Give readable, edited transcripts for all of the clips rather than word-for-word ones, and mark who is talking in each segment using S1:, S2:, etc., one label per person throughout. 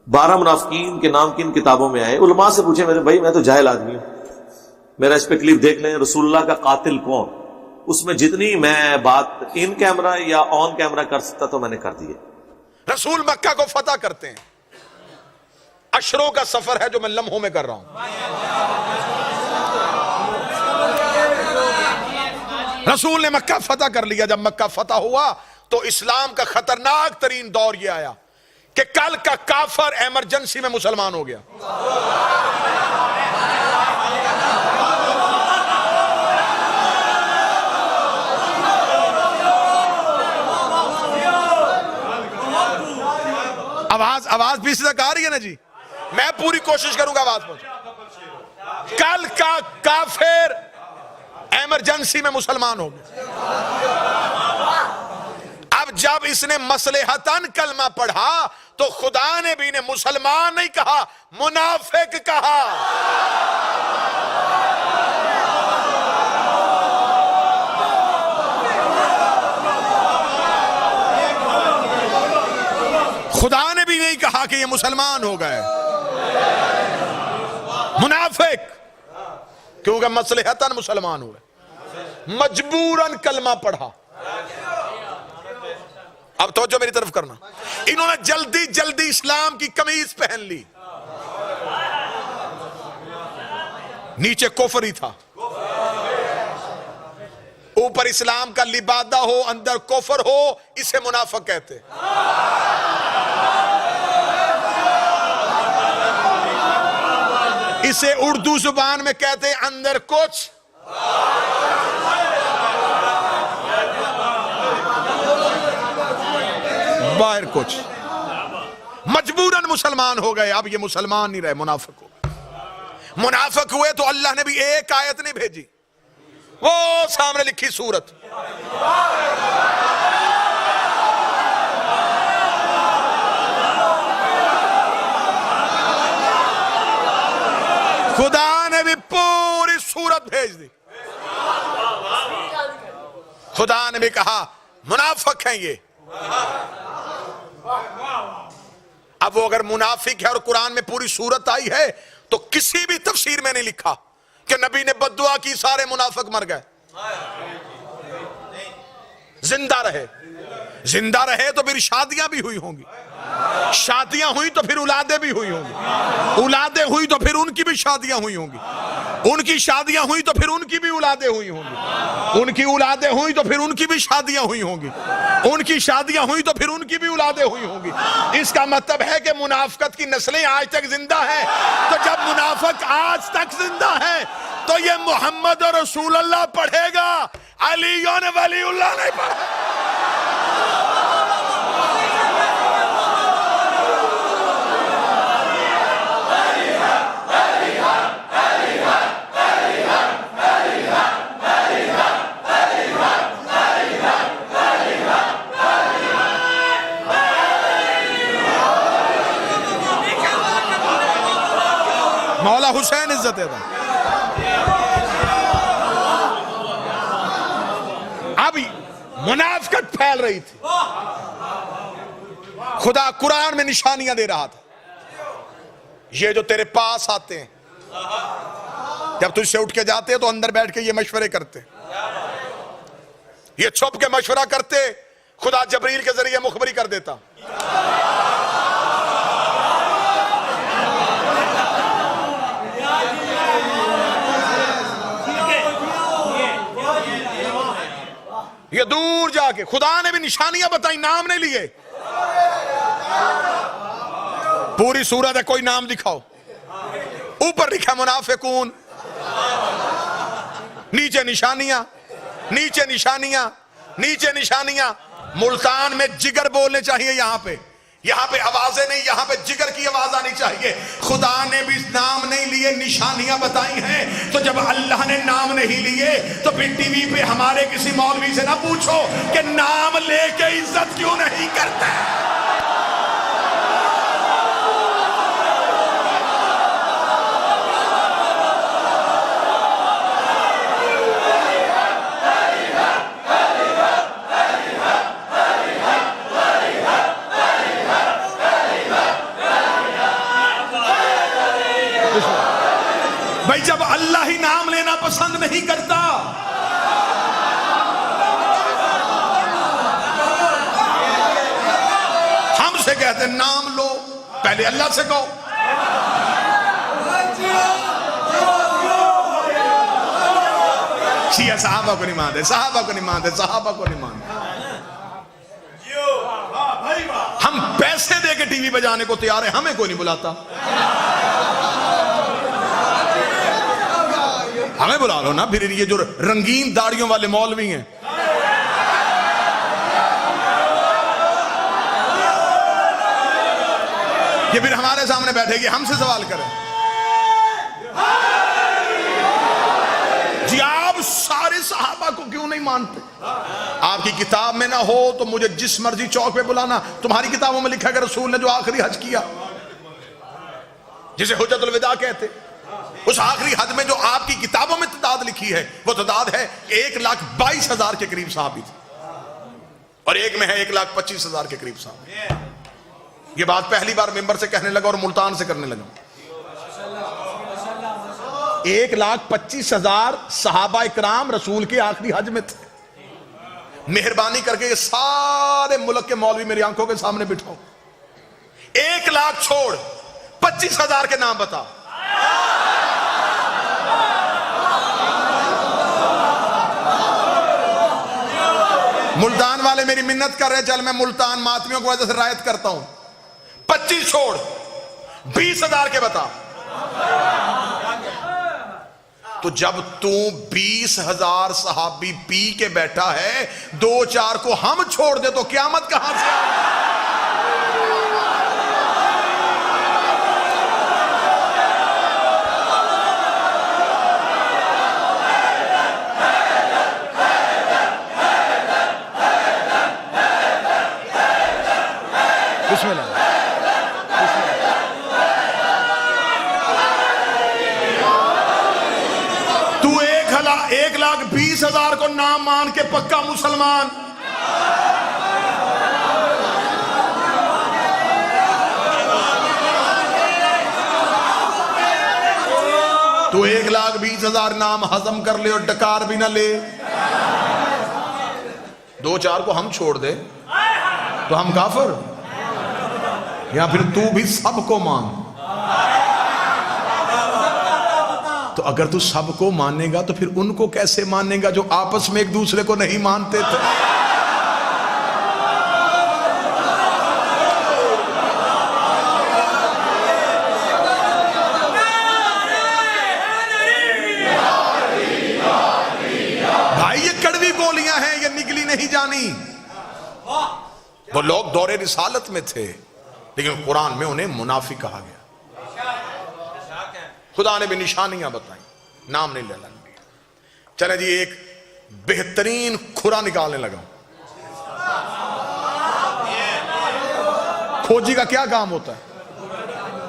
S1: 12 منافقین کے نام کن کتابوں میں آئے؟ علماء سے پوچھے میرے بھائی، میں تو جاہل آدمی ہوں، میرا اس پہ کلپ دیکھ لیں، رسول اللہ کا قاتل کون، اس میں جتنی میں بات ان کیمرہ یا آن کیمرہ کر سکتا تو میں نے کر دی ہے۔
S2: رسول مکہ کو فتح کرتے ہیں، اشروں کا سفر ہے جو میں لمحوں میں کر رہا ہوں۔ رسول نے مکہ فتح کر لیا۔ جب مکہ فتح ہوا تو اسلام کا خطرناک ترین دور یہ آیا کہ کل کا کافر ایمرجنسی میں مسلمان ہو گیا۔ آواز بھی تک آ رہی ہے نا جی؟ میں پوری کوشش کروں گا آواز پہنچے۔ کل کا کافر ایمرجنسی میں مسلمان ہو گیا۔ اب جب اس نے مصلحتاً کلمہ پڑھا تو خدا نے بھی انہیں مسلمان نہیں کہا، منافق کہا۔ خدا نے بھی نہیں کہا کہ یہ مسلمان ہو گئے، منافق، کیونکہ مصلحتاً مسلمان ہوئے، مجبوراً کلمہ پڑھا۔ اب توجہ میری طرف کرنا، انہوں نے جلدی جلدی اسلام کی قمیض پہن لی، نیچے کفر ہی تھا، اوپر اسلام کا لبادہ ہو اندر کفر ہو، اسے منافق کہتے۔ اسے اردو زبان میں کہتے ہیں اندر کچھ باہر کچھ۔ مجبوراً مسلمان ہو گئے، اب یہ مسلمان نہیں رہے، منافق ہو گئے۔ منافق ہوئے تو اللہ نے بھی ایک آیت نہیں بھیجی، وہ سامنے لکھی سورت، خدا نے بھی پوری سورت بھیج دی۔ خدا نے بھی کہا منافق ہیں یہ۔ اب وہ اگر منافق ہے اور قرآن میں پوری سورت آئی ہے تو کسی بھی تفسیر میں نہیں لکھا کہ نبی نے بد دعا کی سارے منافق مر گئے۔ زندہ رہے، زندہ رہے تو پھر شادیاں بھی ہوئی ہوں گی، شادیاں ہوئی تو پھر اولادیں بھی ہوئی ہوں گی، اولادیں ہوئی تو پھر ان کی بھی شادیاں ہوئی ہوں گی، ان کی شادیاں ہوئی تو پھر ان کی بھی اولادیں ہوئی ہوں گی، ان کی اولادیں ہوئی تو پھر ان کی بھی شادیاں ہوئی ہوں گی، ان کی شادیاں ہوئی تو پھر ان کی بھی اولادیں ہوئی ہوں گی۔ اس کا مطلب ہے کہ منافقت کی نسلیں آج تک زندہ ہیں۔ تو جب منافق آج تک زندہ ہے تو یہ محمد اور رسول اللہ پڑھے گا، علی ولی اللہ نہیں پڑھے گا۔ مولا حسین عزت ہے۔ اب منافقت پھیل رہی تھی، خدا قرآن میں نشانیاں دے رہا تھا، یہ جو تیرے پاس آتے ہیں، جب تجھ سے اٹھ کے جاتے ہیں تو اندر بیٹھ کے یہ مشورے کرتے، یہ چھپ کے مشورہ کرتے، خدا جبریل کے ذریعے مخبری کر دیتا۔ یہ دور جا کے خدا نے بھی نشانیاں بتائیں، نام نہیں لیے۔ پوری سورت ہے، کوئی نام دکھاؤ، اوپر لکھا منافقون، نیچے نشانیاں، نیچے نشانیاں، نیچے نشانیاں۔ ملتان میں جگر بولنے چاہیے، یہاں پہ آوازیں نہیں، یہاں پہ جگر کی آواز آنی چاہیے۔ خدا نے بھی نام نہیں لیے، نشانیاں بتائی ہیں۔ تو جب اللہ نے نام نہیں لیے تو پھر ٹی وی پہ ہمارے کسی مولوی سے نہ پوچھو کہ نام لے کے عزت کیوں نہیں کرتے۔ بھائی جب اللہ ہی نام لینا پسند نہیں کرتا، ہم سے کہتے نام لو، پہلے اللہ سے کہو. شیعہ صحابہ کو نہیں مانتے، صحابہ کو نہیں مانتے، صحابہ کو نہیں مانتے. ہم پیسے دے کے ٹی وی بجانے کو تیار ہیں، ہمیں کوئی نہیں بلاتا. ہمیں بلا لو نا. پھر یہ جو رنگین داڑیوں والے مولوی ہیں، یہ پھر ہمارے سامنے بیٹھے گی، ہم سے سوال کریں. جی آپ سارے صحابہ کو کیوں نہیں مانتے؟ آپ کی کتاب میں نہ ہو تو مجھے جس مرضی چوک پہ بلانا. تمہاری کتابوں میں لکھا کہ رسول نے جو آخری حج کیا، جسے حجت الوداع کہتے، اس آخری حج میں جو آپ کی کتابوں میں تعداد لکھی ہے، وہ تعداد ہے 1,22,000 کے قریب صحابی تھے، اور ایک میں ہے 1,25,000 کے قریب صحابی. یہ بات پہلی بار ممبر سے کہنے لگا اور ملتان سے کرنے لگا. 1,25,000 صحابہ اکرام رسول کے آخری حج میں تھے. مہربانی کر کے یہ سارے ملک کے مولوی میری آنکھوں کے سامنے بٹھاؤ. 1,00,000 چھوڑ 25,000 کے نام بتا. ملتان والے میری منت کر رہے، چل میں ملتان ماتمیوں کو وجہ سے رعایت کرتا ہوں. 25 چھوڑ 20,000 کے بتا. تو جب تو 20,000 صحابی پی کے بیٹھا ہے، 2-4 کو ہم چھوڑ دے تو قیامت کہاں سے آئے؟ بسم اللہ. تو 1,20,000 کو نام مان کے پکا مسلمان. تو 1,20,000 نام ہضم کر لے اور ڈکار بھی نہ لے. 2-4 کو ہم چھوڑ دے تو ہم کافر، یا پھر تو بھی سب کو مان. تو اگر تو سب کو مانے گا تو پھر ان کو کیسے مانے گا جو آپس میں ایک دوسرے کو نہیں مانتے تھے؟ بھائی یہ کڑوی گولیاں ہیں، یہ نگلی نہیں جانی. وہ لوگ دور رسالت میں تھے لیکن قرآن میں انہیں منافق کہا گیا. خدا نے بھی نشانیاں بتائیں، نام نہیں لینا. چلیں جی ایک بہترین کھرا نکالنے لگا. کھوجی کا کیا کام ہوتا ہے؟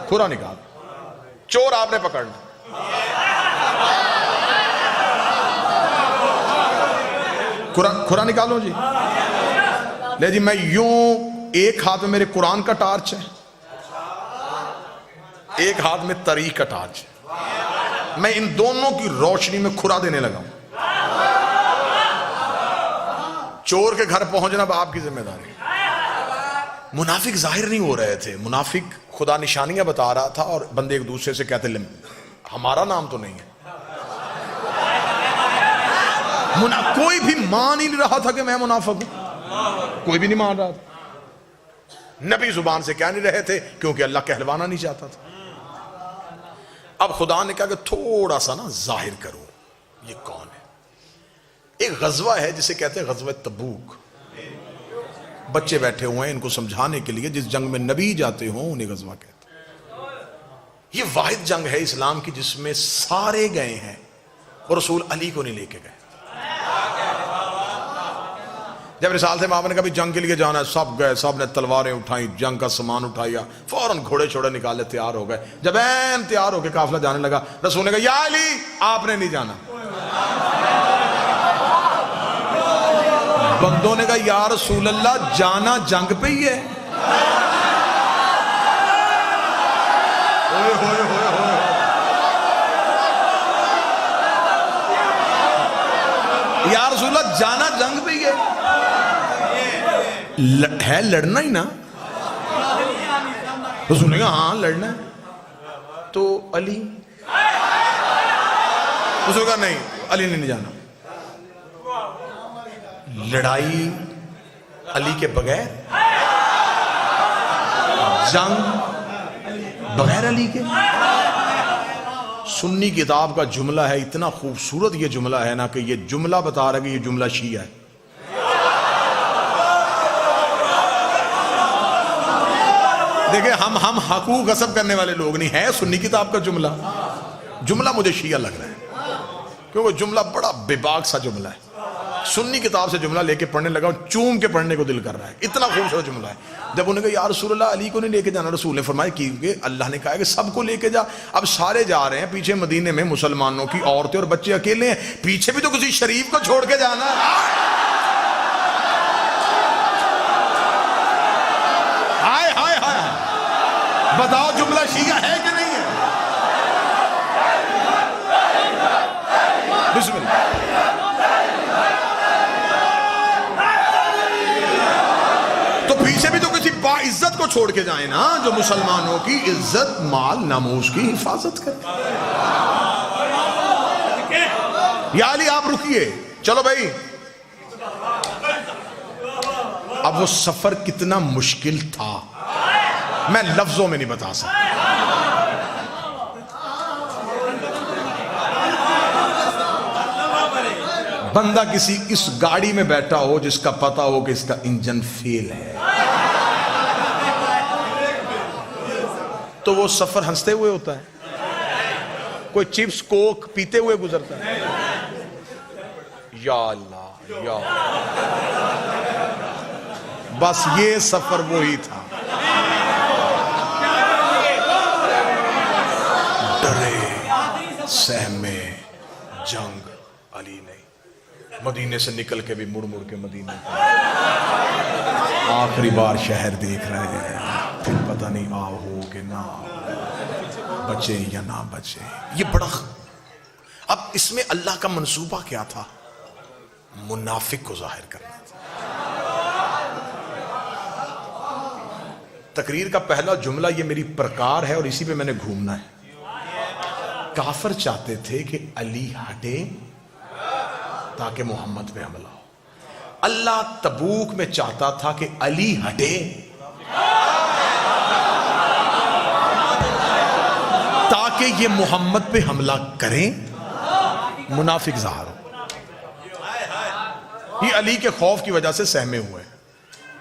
S2: کھرا نکال. چور آپ نے پکڑنا، کھرا نکالو جی. لے جی میں یوں، ایک ہاتھ میں میرے قرآن کا ٹارچ ہے، ایک ہاتھ میں تاریخ کا ٹارچ ہے. میں ان دونوں کی روشنی میں کھرا دینے لگا ہوں. چور کے گھر پہنچنا اب آپ کی ذمہ داری. منافق ظاہر نہیں ہو رہے تھے، منافق خدا نشانیاں بتا رہا تھا اور بندے ایک دوسرے سے کہتے ہمارا نام تو نہیں ہے. کوئی بھی مان ہی نہیں رہا تھا کہ میں منافق ہوں، کوئی بھی نہیں مان رہا تھا. نبی زبان سے کہہ نہیں رہے تھے کیونکہ اللہ کہلوانا نہیں چاہتا تھا. اب خدا نے کہا کہ تھوڑا سا نا ظاہر کرو یہ کون ہے. ایک غزوہ ہے جسے کہتے ہیں غزوہ تبوک. بچے بیٹھے ہوئے ہیں ان کو سمجھانے کے لیے، جس جنگ میں نبی جاتے ہوں انہیں غزوہ کہتے ہیں. یہ واحد جنگ ہے اسلام کی جس میں سارے گئے ہیں اور رسول علی کو نہیں لے کے گئے. جب رسالت مآب نے کہا جنگ کے لیے جانا ہے، سب گئے، سب نے تلواریں اٹھائیں، جنگ کا سامان اٹھایا، فوراً گھوڑے چھوڑے نکالے، تیار ہو گئے. جب این تیار ہو کے قافلہ جانے لگا، رسول نے کہا یا علی آپ نے نہیں جانا. بندوں نے کہا یا رسول اللہ جانا جنگ پہ ہی ہے. جانا جنگ پہ ہی ہے لڑنا ہی نا. رسول نے کہا ہاں لڑنا ہے. تو علی رسول نے کہا نہیں علی نے نہیں جانا. لڑائی علی کے بغیر, جنگ بغیر علی کے. سنی کتاب کا جملہ ہے, اتنا خوبصورت یہ جملہ ہے نا کہ یہ جملہ بتا رہا ہے کہ یہ جملہ شیعہ ہے. دیکھیں ہم حقوق غصب کرنے والے لوگ نہیں ہیں. سنی کتاب کا جملہ مجھے شیعہ لگ رہا ہے کیونکہ جملہ بڑا بے باک سا جملہ ہے. سنی کتاب سے جملہ لے کے پڑھنے لگا, چوم کے پڑھنے کو دل کر رہا ہے, اتنا خوبصورت جملہ ہے. جب انہوں نے کہا یا رسول اللہ علی کو نہیں لے کے جانا, رسول نے فرمایا کیونکہ اللہ نے کہا ہے کہ سب کو لے کے جا. اب سارے جا رہے ہیں, پیچھے مدینے میں مسلمانوں کی عورتیں اور بچے اکیلے ہیں, پیچھے بھی تو کسی شریف کو چھوڑ کے جانا ہے. ہائے ہائے ہائے, بتاؤ جملہ شیعہ ہے کہ نہیں ہے؟ بسم اللہ. تو پیچھے بھی تو کسی باعزت کو چھوڑ کے جائیں نا, جو مسلمانوں کی عزت مال ناموس کی حفاظت کرے. یا علی آپ رکیے, چلو بھائی. اب وہ سفر کتنا مشکل تھا میں لفظوں میں نہیں بتا سکتا. بندہ کسی اس گاڑی میں بیٹھا ہو جس کا پتا ہو کہ اس کا انجن فیل ہے, تو وہ سفر ہنستے ہوئے ہوتا ہے. کوئی چپس کوک پیتے ہوئے گزرتا ہے. یا اللہ یا اللہ. بس یہ سفر وہی تھا. ڈرے سہمے جنگ علی نہیں. مدینے سے نکل کے بھی مڑ مڑ کے مدینے آخری بار شہر دیکھ رہے ہیں, پھر پتہ نہیں آؤ ہو کہ نہ بچے یا نہ بچے. یہ بڑا اب اس میں اللہ کا منصوبہ کیا تھا؟ منافق کو ظاہر کرنا تھا. تقریر کا پہلا جملہ یہ میری پرکار ہے اور اسی پہ میں نے گھومنا ہے. کافر چاہتے تھے کہ علی ہٹے تاکہ محمد پہ حملہ ہو. اللہ تبوک میں چاہتا تھا کہ علی ہٹے تاکہ یہ محمد پہ حملہ کریں, منافق ظاہر ہو. یہ علی کے خوف کی وجہ سے سہمے ہوئے.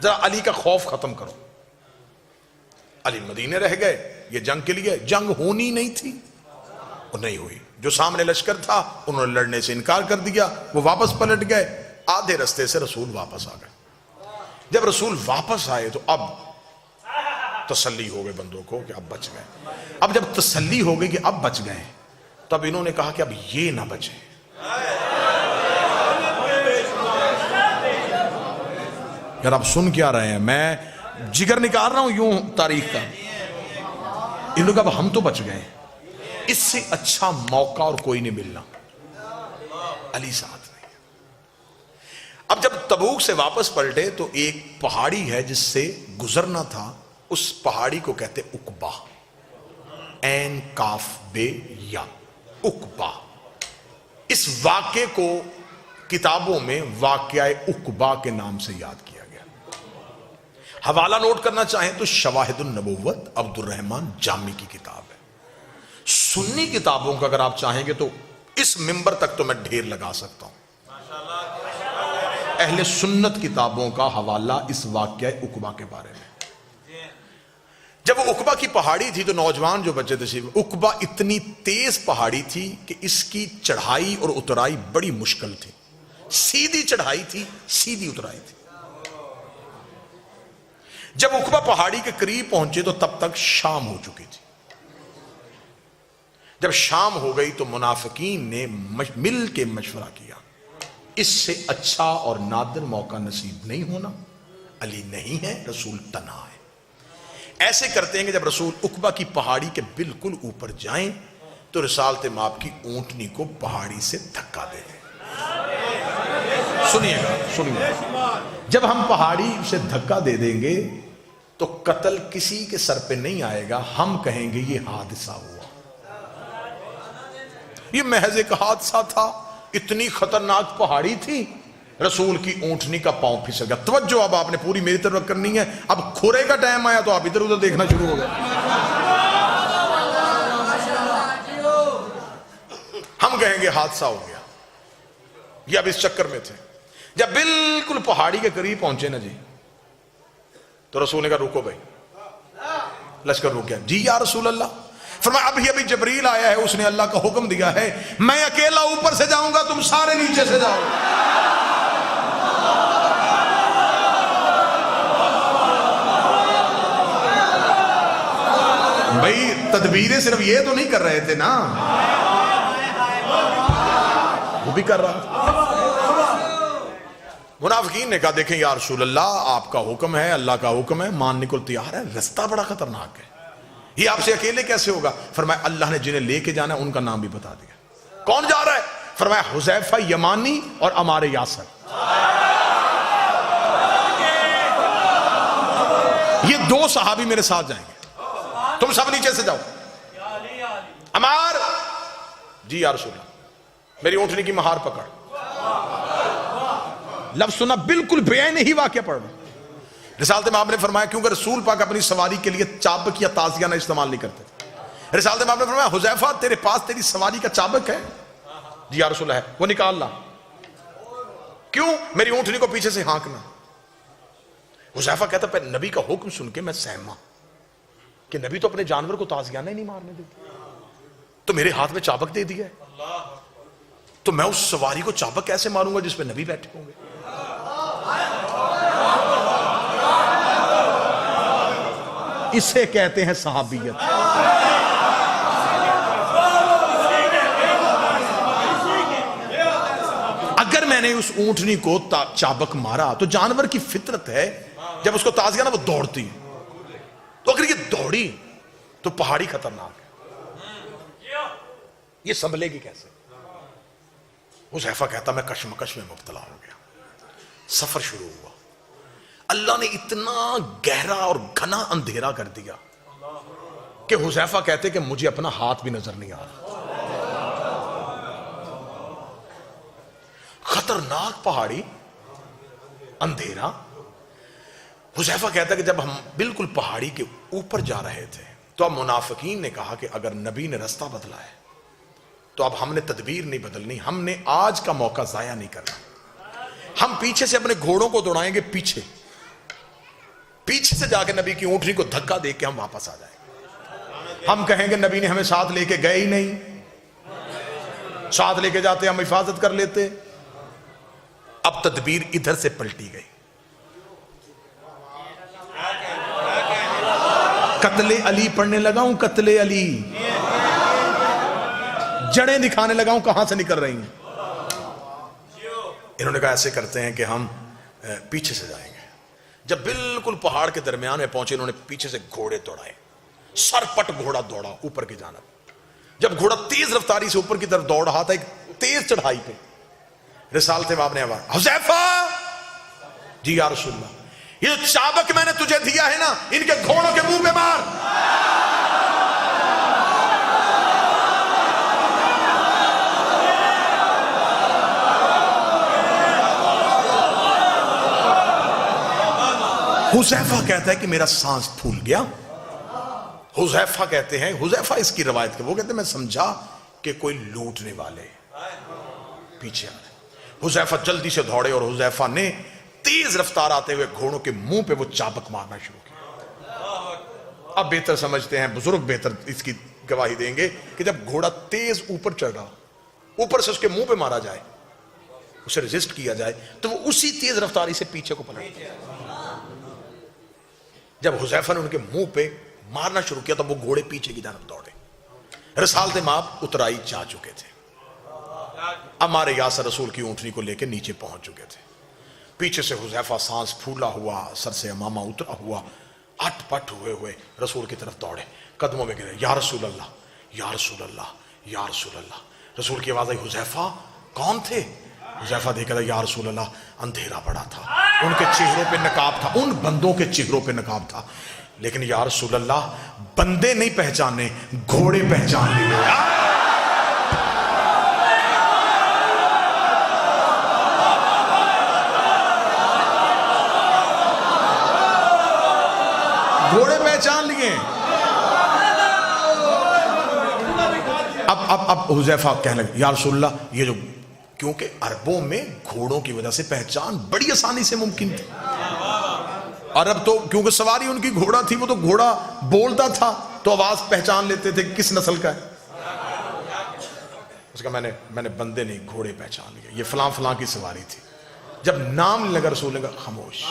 S2: ذرا علی کا خوف ختم کرو. علی مدینے رہ گئے, یہ جنگ کے لیے جنگ ہونی نہیں تھی, وہ نہیں ہوئی. جو سامنے لشکر تھا انہوں نے لڑنے سے انکار کر دیا, وہ واپس پلٹ گئے. آدھے رستے سے رسول واپس آ گئے. جب رسول واپس آئے تو اب تسلی ہو گئے بندوں کو کہ اب بچ گئے. اب جب تسلی ہو گئی کہ اب بچ گئے, تب انہوں نے کہا کہ اب یہ نہ بچے. یار آپ سن کیا رہے ہیں, میں جگر نکال رہا ہوں یوں تاریخ کا. ان لوگ اب ہم تو بچ گئے, اس سے اچھا موقع اور کوئی نہیں ملنا. علی ساتھ نہیں. اب جب تبوک سے واپس پلٹے تو ایک پہاڑی ہے جس سے گزرنا تھا, اس پہاڑی کو کہتے عقبہ, عین کاف بے یا, عقبہ. اس واقعے کو کتابوں میں واقعہ عقبہ کے نام سے یاد کیا گیا. حوالہ نوٹ کرنا چاہیں تو شواہد النبوت عبد الرحمن جامی کی کتاب ہے. سنی کتابوں کا اگر آپ چاہیں گے تو اس ممبر تک تو میں ڈھیر لگا سکتا ہوں. اہل سنت کتابوں کا حوالہ اس واقعہ عقبہ کے بارے میں. جب وہ عقبہ کی پہاڑی تھی تو نوجوان جو بچے تھے, عقبہ اتنی تیز پہاڑی تھی کہ اس کی چڑھائی اور اترائی بڑی مشکل تھی. سیدھی چڑھائی تھی, سیدھی اترائی تھی. جب عقبہ پہاڑی کے قریب پہنچے تو تب تک شام ہو چکی تھی. جب شام ہو گئی تو منافقین نے مل کے مشورہ کیا, اس سے اچھا اور نادر موقع نصیب نہیں ہونا. علی نہیں ہے, رسول تنہا ہے. ایسے کرتے ہیں کہ جب رسول عقبہ کی پہاڑی کے بالکل اوپر جائیں تو رسالت مآب کی اونٹنی کو پہاڑی سے دھکا دے دیں. سنیے گا، جب ہم پہاڑی سے دھکا دے دیں گے تو قتل کسی کے سر پہ نہیں آئے گا، ہم کہیں گے یہ حادثہ ہوا، یہ محض ایک حادثہ تھا، اتنی خطرناک پہاڑی تھی، رسول کی اونٹنی کا پاؤں پھسل گیا۔ توجہ اب آپ نے پوری میری طرف کرنی ہے، اب کھرے کا ٹائم آیا تو آپ ادھر ادھر دیکھنا شروع ہو گئے۔ ہم کہیں گے حادثہ ہو گیا، یہ اب اس چکر میں تھے۔ جب بالکل پہاڑی کے قریب پہنچے نا جی، تو رسول نے کہا رکو بھائی، لشکر رک گیا۔ جی یا رسول اللہ، فرمایا ابھی جبریل آیا ہے، اس نے اللہ کا حکم دیا ہے، میں اکیلا اوپر سے جاؤں گا، تم سارے نیچے سے جاؤ۔ بھائی تدبیریں صرف یہ تو نہیں کر رہے تھے نا، وہ بھی کر رہا تھا۔ منافقین نے کہا دیکھیں یا رسول اللہ، آپ کا حکم ہے، اللہ کا حکم ہے، ماننے کو تیار ہے، رستہ بڑا خطرناک ہے، یہ آپ سے اکیلے کیسے ہوگا؟ فرمایا اللہ نے جنہیں لے کے جانا ہے ان کا نام بھی بتا دیا۔ کون جا رہا ہے؟ فرمایا حذیفہ یمانی اور عمار یاسر، یہ دو صحابی میرے ساتھ جائیں گے، تم سب نیچے سے جاؤ۔ عمار، جی یا رسول اللہ، میری اونٹنی کی مہار پکڑ۔ لفظ سنا، بالکل بیان ہی واقعہ پڑھ رہا۔ رسالت میں آپ نے فرمایا کیونکہ رسول پاک اپنی سواری کے لیے چابک یا تازیانہ استعمال نہیں کرتے تھے، رسالت میں آپ نے فرمایا حذیفہ تیرے پاس تیری سواری کا چابک ہے؟ جی یا رسول اللہ ہے، وہ نکال لا۔ کیوں؟ میری اونٹنی کو پیچھے سے ہانکنا۔ حذیفہ کہتا پہ نبی کا حکم سن کے میں سہما کہ نبی تو اپنے جانور کو تازیانہ ہی نہیں مارنے دیتے، تو میرے ہاتھ میں چابک دے دیا ہے، تو میں اس سواری کو چابک کیسے ماروں گا جس پہ نبی بیٹھے ہوں گے؟ اسے کہتے ہیں صحابیت۔ اگر میں نے اس اونٹنی کو چابک مارا تو جانور کی فطرت ہے جب اس کو تازیانہ وہ دوڑتی ہے، تو اگر یہ دوڑی تو پہاڑی خطرناک ہے، یہ سنبھلے گی کیسے؟ حذیفہ کہتا میں کشمکش میں مبتلا ہو گیا۔ سفر شروع ہوا، اللہ نے اتنا گہرا اور گھنا اندھیرا کر دیا کہ حذیفہ کہتے کہ مجھے اپنا ہاتھ بھی نظر نہیں آ رہا۔ خطرناک پہاڑی، اندھیرا۔ حذیفہ کہتا کہ جب ہم بالکل پہاڑی کے اوپر جا رہے تھے تو اب منافقین نے کہا کہ اگر نبی نے رستہ بدلا ہے تو اب ہم نے تدبیر نہیں بدلنی، ہم نے آج کا موقع ضائع نہیں کرنا، ہم پیچھے سے اپنے گھوڑوں کو دوڑائیں گے، پیچھے سے جا کے نبی کی اونٹنی کو دھکا دے کے ہم واپس آ جائیں گے۔ ہم کہیں گے نبی نے ہمیں ساتھ لے کے گئے ہی نہیں، ساتھ لے کے جاتے ہم حفاظت کر لیتے۔ اب تدبیر ادھر سے پلٹی گئی، قتل علی پڑھنے لگا ہوں، قتل علی، جڑیں دکھانے لگا ہوں کہاں سے نکل رہی ہیں۔ انہوں نے کہا ایسے کرتے ہیں کہ ہم پیچھے سے جائیں گے۔ جب بالکل پہاڑ کے درمیان میں پہنچے انہوں نے پیچھے سے گھوڑے دوڑائے، سر پٹ گھوڑا دوڑا اوپر کی جانب۔ جب گھوڑا تیز رفتاری سے اوپر کی طرف دوڑ رہا تھا ایک تیز چڑھائی پہ، رسالت باب نے آواز، حذیفہ، جی یا رسول اللہ، یہ جو چابک میں نے تجھے دیا ہے نا، ان کے گھوڑوں کے منہ پہ مار۔ حذیفہ کہتا ہے کہ میرا سانس پھول گیا۔ حذیفہ کہتے ہیں، حذیفہ اس کی روایت کے وہ کہتے ہیں میں سمجھا کہ کوئی لوٹنے والے پیچھے آ رہے۔ حذیفہ جلدی سے دوڑے اور حذیفہ نے تیز رفتار آتے ہوئے گھوڑوں کے منہ پہ وہ چابک مارنا شروع کیا۔ اب بہتر سمجھتے ہیں، بزرگ بہتر اس کی گواہی دیں گے کہ جب گھوڑا تیز اوپر چڑھ رہا، اوپر سے اس کے منہ پہ مارا جائے، اسے ریزسٹ کیا جائے، تو وہ اسی تیز رفتاری سے پیچھے کو پلٹتا ہے۔ جب حذیفہ نے ان کے منہ پہ مارنا شروع کیا تو وہ گھوڑے پیچھے کی جانب دوڑے۔ رسالت ماب اترائی جا چکے تھے، عمار یاسر رسول کی اونٹنی کو لے کے نیچے پہنچ چکے تھے۔ پیچھے سے حذیفہ سانس پھولا ہوا، سر سے امامہ اترا ہوا، اٹ پٹ ہوئے رسول کی طرف دوڑے، قدموں میں گرے، یا رسول اللہ، یا رسول اللہ، یا رسول اللہ۔ رسول کی آواز آئی، حذیفہ کون تھے؟ حذیفہ دیکھا تھا یا رسول اللہ اندھیرا پڑا تھا, ان کے چہروں پہ نقاب تھا, ان بندوں کے چہروں پہ نقاب تھا, لیکن یا رسول اللہ بندے نہیں پہچانے, گھوڑے پہچان لیے. گھوڑے پہچان لیے. اب حذیفہ کہنے لگے یا رسول اللہ یہ جو, کیونکہ عربوں میں گھوڑوں کی وجہ سے پہچان بڑی آسانی سے ممکن تھی. عرب تو کیونکہ سواری ان کی گھوڑا تھی, وہ تو گھوڑا بولتا تھا تو آواز پہچان لیتے تھے کس نسل کا ہے. اس کا میں نے بندے نہیں گھوڑے پہچان لیے, یہ فلاں فلاں کی سواری تھی. جب نام لگا رسول نے کہا خاموش.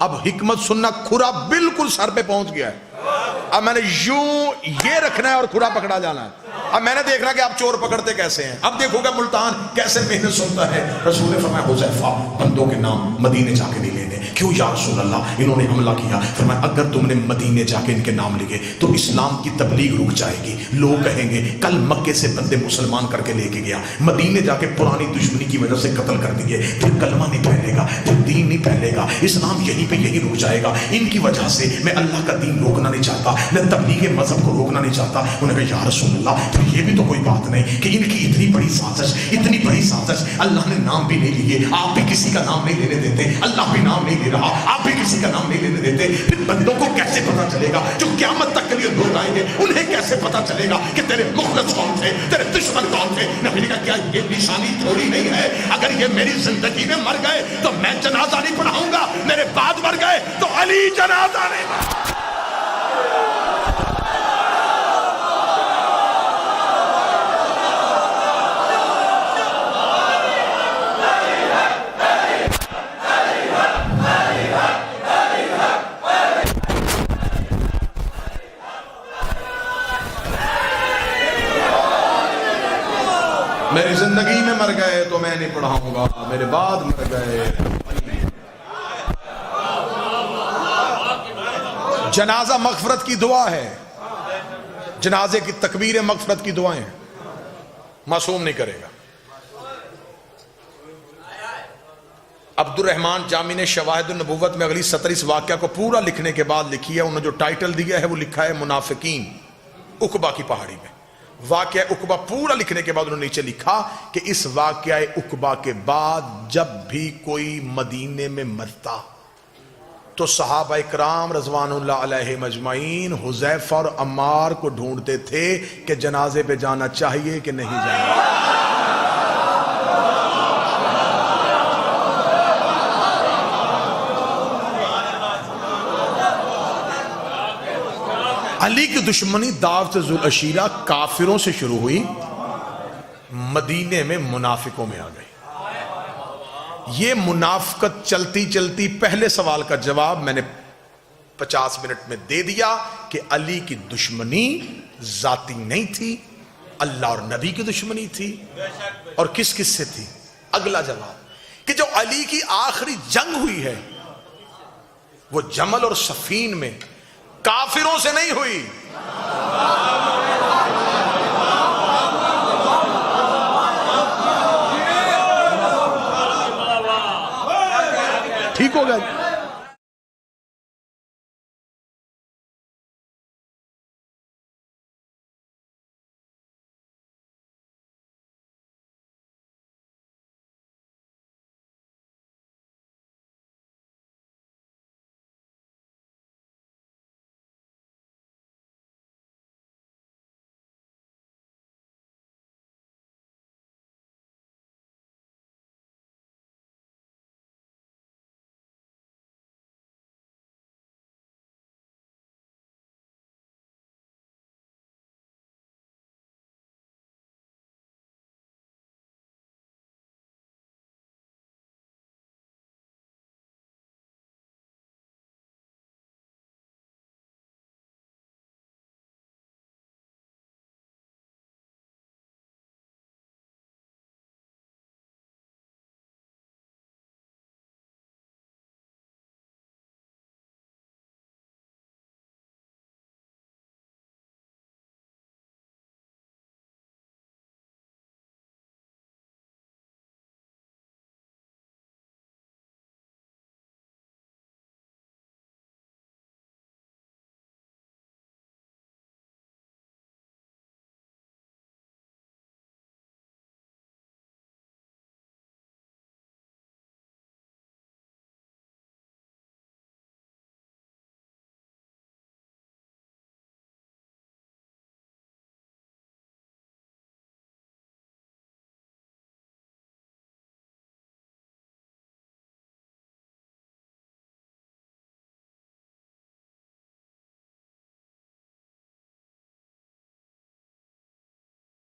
S2: اب حکمت سننا, کھرا بالکل سر پہ پہنچ گیا ہے. اب میں نے یوں یہ رکھنا ہے اور کھرا پکڑا جانا ہے. اب میں نے دیکھنا کہ آپ چور پکڑتے کیسے ہیں. اب دیکھو گا ملتان کیسے محنت سنتا ہے. رسول نے فرمایا حذیفہ بندوں کے نام مدینے جا کے نہیں لینے. کیوں یا رسول اللہ انہوں نے حملہ کیا. فرمایا اگر تم نے مدینے جا کے ان کے نام لکھے تو اسلام کی تبلیغ رک جائے گی. لوگ کہیں گے کل مکے سے بندے مسلمان کر کے لے کے گیا, مدینے جا کے پرانی دشمنی کی وجہ سے قتل کر دیے, پھر کلمہ نہیں پھیلے گا, پھر دین نہیں پھیلے گا, اسلام یہیں پہ یہی رک جائے گا. ان کی وجہ سے میں اللہ کا دین روکنا نہیں چاہتا, میں تبلیغ مذہب کو روکنا نہیں چاہتا. انہوں نے کہا یا رسول اللہ پھر یہ بھی تو کوئی بات نہیں کہ ان کی اتنی بڑی سازش, اللہ نے نام بھی نہیں لیے, آپ بھی کسی کا نام نہیں لینے دیتے, اللہ بھی نام نہیں لے رہا, آپ بھی کسی کا نام نہیں لینے دیتے. پھر بندوں کو کیسے پتا چلے گا جو قیامت تک کے لیے لوگ آئیں گے, انہیں کیسے پتا چلے گا کہ تیرے مخلص کون تھے, تیرے دشمن کون تھے. نبی نے کہا کیا یہ نشانی تھوڑی نہیں ہے, اگر یہ میری زندگی میں مر گئے تو میں جنازہ نہیں پڑھاؤں گا, میرے بعد مر گئے تو علی جنازہ نہیں پڑھاؤں. میری زندگی میں مر گئے تو میں نہیں پڑھاؤں گا, میرے بعد مر گئے. جنازہ مغفرت کی دعا ہے, جنازے کی تکبیر مغفرت کی دعائیں ہیں, معصوم نہیں کرے گا. عبد الرحمن جامی نے شواہد النبوت میں اگلی 17 واقعہ کو پورا لکھنے کے بعد لکھی ہے. انہوں نے جو ٹائٹل دیا ہے وہ لکھا ہے منافقین, عقبہ کی پہاڑی میں. واقعہ عقبہ پورا لکھنے کے بعد انہوں نے نیچے لکھا کہ اس واقعہ عقبہ کے بعد جب بھی کوئی مدینے میں مرتا تو صحابہ اکرام رضوان اللہ علیہ مجمعین حذیفہ اور عمار کو ڈھونڈتے تھے کہ جنازے پہ جانا چاہیے کہ نہیں جانا. علی کی دشمنی دعوت ذوالعشیرہ کافروں سے شروع ہوئی, مدینے میں منافقوں میں آ گئی. یہ منافقت چلتی چلتی پہلے سوال کا جواب میں نے 50 منٹ میں دے دیا کہ علی کی دشمنی ذاتی نہیں تھی, اللہ اور نبی کی دشمنی تھی. اور کس کس سے تھی؟ اگلا جواب کہ جو علی کی آخری جنگ ہوئی ہے وہ جمل اور صفین میں کافروں سے نہیں ہوئی, ٹھیک ہو گیا.